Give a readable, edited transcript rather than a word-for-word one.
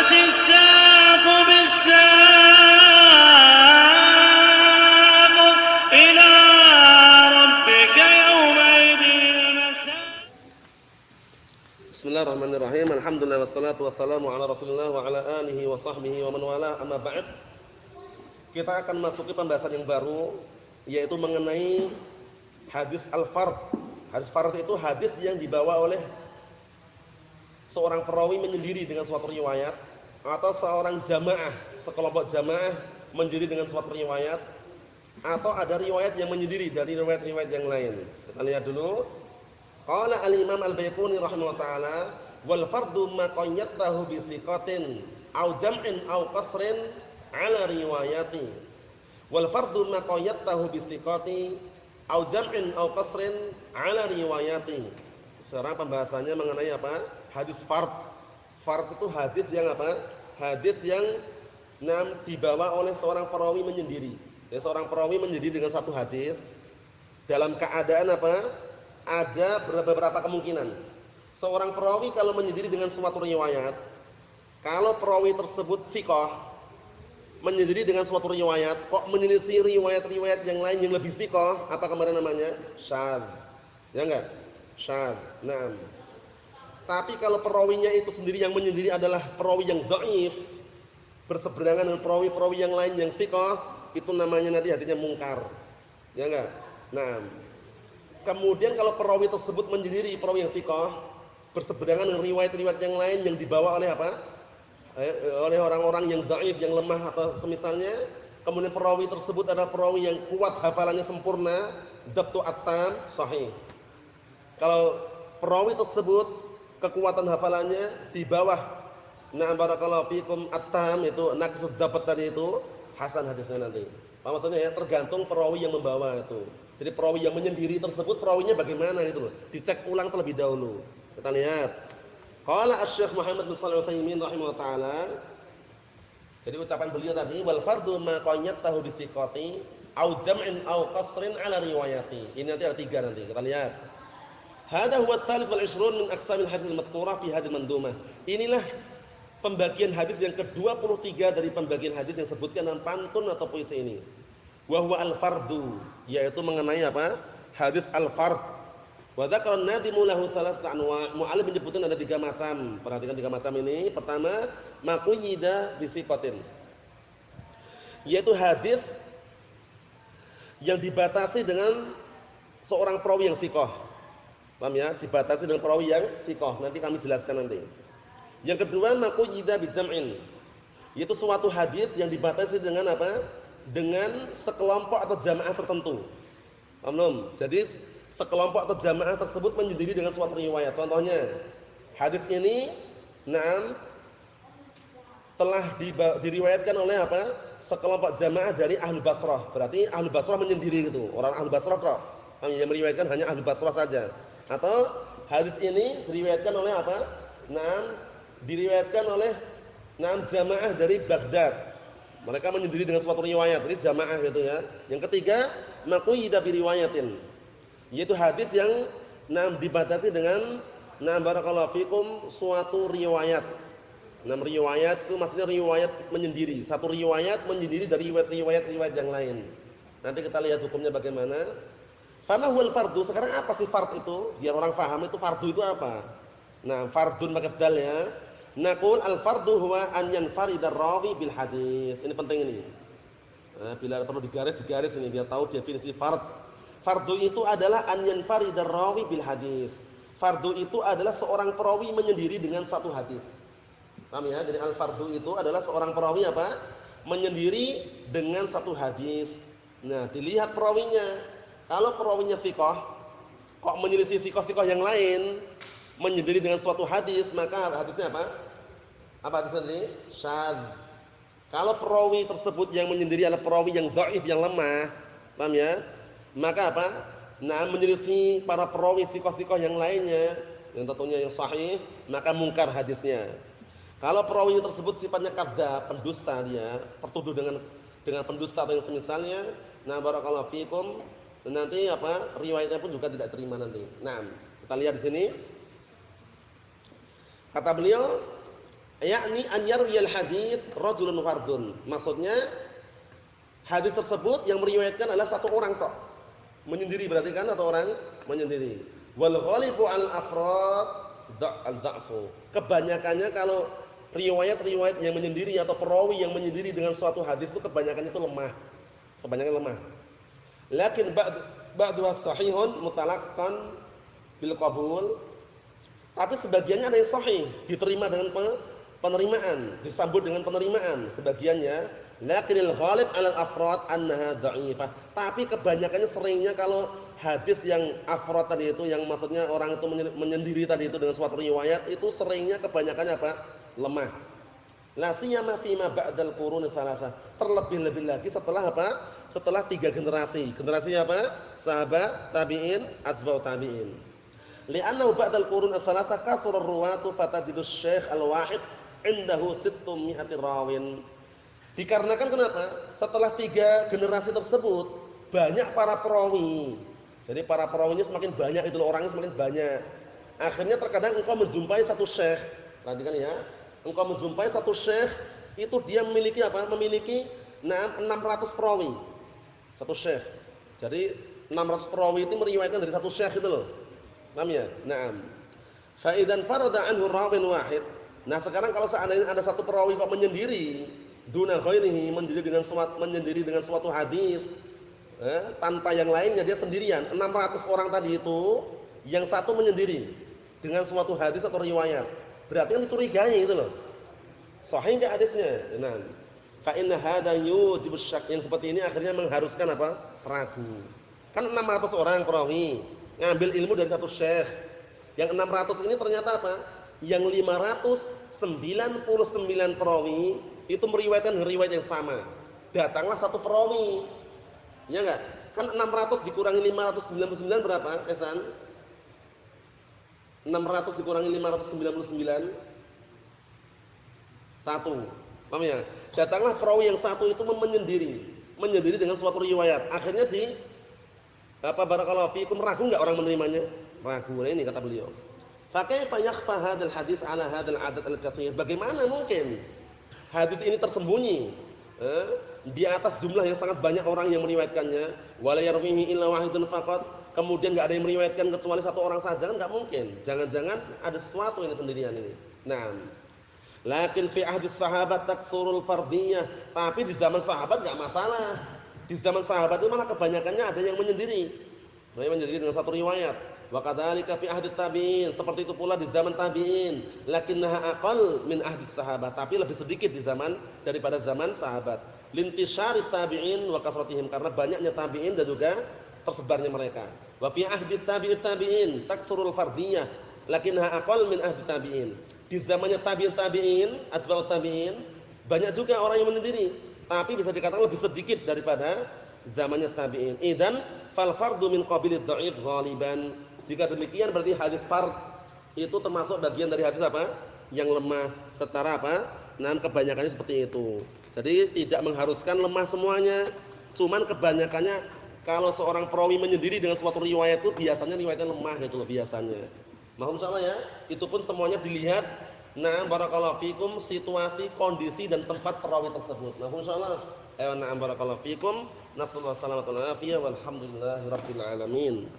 والتفت الساق بالساق إلى ربك يومئذ المساق. Bismillahirrahmanirrahim. Alhamdulillah wassalatu wassalamu ala Rasulillah wa ala alihi wa sahbihi wa man wala, amma ba'd. Kita akan masuki pembahasan yang baru, yaitu mengenai hadis al-fard. Hadis fard itu hadis yang dibawa oleh seorang perawi menyendiri dengan suatu riwayat, atau seorang jamaah, sekelompok jamaah menyendiri dengan suatu riwayat, atau ada riwayat yang menyendiri dari riwayat-riwayat yang lain. Kita lihat dulu. Qala al-Imam al-Baiquni rahimahullah ta'ala, wal fardu ma qayyatahu bi thiqatin aw jam'in aw qasrin ala riwayati. Wal fardu ma qayyatahu bi thiqati aw jam'in aw qasrin ala riwayati. Sekarang pembahasannya mengenai apa? Hadis fard. Fard itu hadis yang apa? Hadis yang dibawa oleh seorang perawi menyendiri. Jadi seorang perawi menyendiri dengan satu hadis dalam keadaan apa? Ada beberapa kemungkinan. Seorang perawi kalau menyendiri dengan suatu riwayat, kalau perawi tersebut thiqah, menyendiri dengan suatu riwayat, kok menyelisih riwayat-riwayat yang lain yang lebih thiqah, apa kemarin namanya? Syadz. Ya enggak? Syadz. Naam. Tapi kalau perawinya itu sendiri yang menyendiri adalah perawi yang dhaif, berseberangan dengan perawi-perawi yang lain yang thiqah, itu namanya nanti hadisnya mungkar. Ya enggak? Naam. Kemudian kalau perawi tersebut menyendiri perawi yang thiqah, berseberangan dengan riwayat-riwayat yang lain yang dibawa oleh apa? Oleh orang-orang yang dhaif, yang lemah atau semisalnya, kemudian perawi tersebut adalah perawi yang kuat, hafalannya sempurna, dhabtu at-tam, sahih. Kalau perawi tersebut kekuatan hafalannya di bawah na'am barakallahu fikum at-tam, itu naqsud dapat tadi itu, hasan hadisnya nanti. Apa maksudnya ya? Tergantung perawi yang membawa itu. Jadi perawi yang menyendiri tersebut perawinya bagaimana gitu loh. Dicek ulang terlebih dahulu. Kita lihat. Qala Asy-Syaikh Muhammad bin Shalih Al-Utsaimin rahimahullah taala. Jadi ucapan beliau tadi, wal fardu ma qayyatahu bi thiqati au jam'in au qasrin ala riwayati. Ini nanti ada tiga nanti. Kita lihat. Hadha huwa ats-tsalits wal 'ishrun min aqsamil hadits al-madhkurah fi hadhihi al-mandumah. Inilah pembagian hadis yang ke-23 dari pembagian hadis yang disebutkan dalam pantun atau puisi ini. Wa huwa al-fardu, yaitu mengenai apa? Hadis al-fard. Wa dzakara an-nadimu lahu salasata anwa'. Mu'allif menyebutkan ada tiga macam. Perhatikan tiga macam ini. Pertama, maqyida bi thiqatin. Yaitu hadis yang dibatasi dengan seorang perawi yang thiqah. Paham ya? Dibatasi dengan perawi yang thiqah. Nanti kami jelaskan nanti. Yang kedua, maqyida bi jam'in. Yaitu suatu hadis yang dibatasi dengan apa? Dengan sekelompok atau jamaah tertentu. Paham belum? Jadi sekelompok atau jamaah tersebut menyendiri dengan suatu riwayat. Contohnya, hadis ini telah diriwayatkan oleh apa? Sekelompok jamaah dari Ahlu Basrah. Berarti Ahlu Basrah menyendiri gitu. Orang Ahlu Basrah kok yang meriwayatkan hanya Ahlu Basrah saja. Atau hadis ini diriwayatkan oleh apa? Diriwayatkan oleh jamaah dari Baghdad. Mereka menyendiri dengan suatu riwayat, ini jamaah gitu ya. Yang ketiga, maqyida bi riwayatin. Yaitu hadis yang dibatasi dengan barakallahu fikum suatu riwayat. Riwayat itu maksudnya riwayat menyendiri. Satu riwayat menyendiri dari riwayat-riwayat yang lain. Nanti kita lihat hukumnya bagaimana. Fama huwal fardu. Sekarang apa sih fard itu? Biar orang paham itu fardu itu apa. Fardun pakai dal ya. Naqul al-fardu huwa an yanfarida ar-rawi bil hadis. Ini penting ini. Bila perlu digaris ini biar tahu definisi fard. Fardu itu adalah an yanfarida ar-rawi bil hadis. Fardu itu adalah seorang perawi menyendiri dengan satu hadis. Paham ya? Jadi al-fardu itu adalah seorang perawi apa? Menyendiri dengan satu hadis. Nah, dilihat perawinya. Kalau perawinya thiqah, kok menyelisih thiqah-thiqah yang lain, menyendiri dengan suatu hadis, maka hadisnya apa? Apa hadisnya tadi? Syadz. Kalau perawi tersebut yang menyendiri adalah perawi yang dhaif, yang lemah, paham ya? Maka apa? Menyelisih para perawi thiqah-thiqah yang lainnya, yang tentunya yang sahih, maka mungkar hadisnya. Kalau perawi tersebut sifatnya kadzdzab, pendusta dia, tertuduh dengan pendusta atau yang semisalnya, barakallahu fikum, nanti apa? Riwayatnya pun juga tidak terima nanti. Nah, kita lihat di sini. Kata beliau, yakni an yarwiyal hadits rajulun fardun. Maksudnya hadis tersebut yang meriwayatkan adalah satu orang tok. Menyendiri berarti kan, atau orang menyendiri. Wal ghalibu al afrad dha'fu. Kebanyakannya kalau riwayat-riwayat yang menyendiri atau perawi yang menyendiri dengan suatu hadis itu kebanyakannya itu lemah. Kebanyakan lemah. Lakin ba'duha sahihun mutalaqqan bil qabul. Tapi sebagiannya ada yang sahih, diterima dengan penerimaan, disambut dengan penerimaan sebagiannya. Lakinil ghalib 'alal afrad annaha dha'ifah. Tapi kebanyakannya seringnya kalau hadis yang afrad tadi itu, yang maksudnya orang itu menyendiri tadi itu dengan suatu riwayat, itu seringnya kebanyakannya apa? Lemah. La siyama fima ba'dal qurun salasah. Terlebih-lebih lagi setelah apa? Setelah 3 generasi. Generasi apa? Sahabat, tabi'in, atba'ut tabi'in. Li'annahu ba'dal qurun salasah kasura ar-ruwatu fatajidus syekh al-wahid indahu 600 rawin. Dikarenakan kenapa? Setelah 3 generasi tersebut banyak para perawi. Jadi para perawinya semakin banyak, itu orangnya semakin banyak. Akhirnya terkadang engkau menjumpai satu syekh. Perhatikan ya. Engkau menjumpai satu syekh, itu dia memiliki apa? Memiliki 600 perawi. Satu syekh. Jadi 600 perawi itu meriwayatkan dari satu syekh itu loh. Paham ya? Naam. Fa idzan farada anhu rawin wahid. Nah, sekarang kalau seandainya ada satu perawi kok menyendiri, duna ghairihi, menyendiri dengan suatu hadis, tanpa yang lainnya, dia sendirian. 600 orang tadi itu, yang satu menyendiri dengan suatu hadis atau riwayat. Berarti kan dicurigai itu loh. Sahih enggak hadisnya? Nah, fa inna hadza yujibu syak. Yang seperti ini akhirnya mengharuskan apa? Ragu. Kan 600 orang perawi ngambil ilmu dari satu syekh. Yang 600 ini ternyata apa? Yang 599 perawi itu meriwayatkan riwayat yang sama. Datanglah satu perawi. Ya enggak? Kan 600 dikurangi 599 berapa, Esan? 600 dikurangi 599 1. Paham ya? Datanglah perawi yang satu itu menyendiri dengan suatu riwayat. Akhirnya barakallahu fikum, ragu enggak orang menerimanya? Ragu. Nah, ini kata beliau. Fa kaifa yakhfa hadzal hadis ala hadzal adad al-katsir? Bagaimana mungkin hadis ini tersembunyi di atas jumlah yang sangat banyak orang yang meriwayatkannya? Wala yarwihi illa wahidun faqat. Kemudian enggak ada yang meriwayatkan kecuali satu orang saja, kan enggak mungkin. Jangan-jangan ada sesuatu ini sendirian ini. Nah, lakin fi ahdi sahabat taksurul fardiyah. Tapi di zaman sahabat enggak masalah. Di zaman sahabat itu malah kebanyakannya ada yang menyendiri. Menyendiri dengan satu riwayat. Wa kadzalika fi ahdi tabi'in. Seperti itu pula di zaman tabi'in. Lakinnaha aqall min ahdi sahabat. Tapi lebih sedikit di zaman daripada zaman sahabat. Lintisyari tabi'in wa kasratihim, karena banyaknya tabi'in dan juga tersebarnya mereka. Wa fi ahdi tabi'in taksurul fardiyah, lakinnaha aqall min ahdi tabi'in. Di zamannya tabi'in, atba'ut tabi'in, banyak juga orang yang menyendiri, tapi bisa dikatakan lebih sedikit daripada zamannya tabi'in. Idzan fal fardu min qabilid dha'if ghaliban. Jika demikian berarti hadis fard itu termasuk bagian dari hadis apa? Yang lemah secara apa? Nah, kebanyakannya seperti itu. Jadi tidak mengharuskan lemah semuanya, cuman kebanyakannya. Kalau seorang perawi menyendiri dengan suatu riwayat itu biasanya riwayatnya lemah gitu loh biasanya. Mohon insyaallah ya, itu pun semuanya dilihat. Nah, barakallahu fikum, situasi, kondisi dan tempat perawi tersebut. Mohon insyaallah. Na'am barakallahu fikum. Nasallahu alaihi wasallam walhamdulillahirabbil alamin.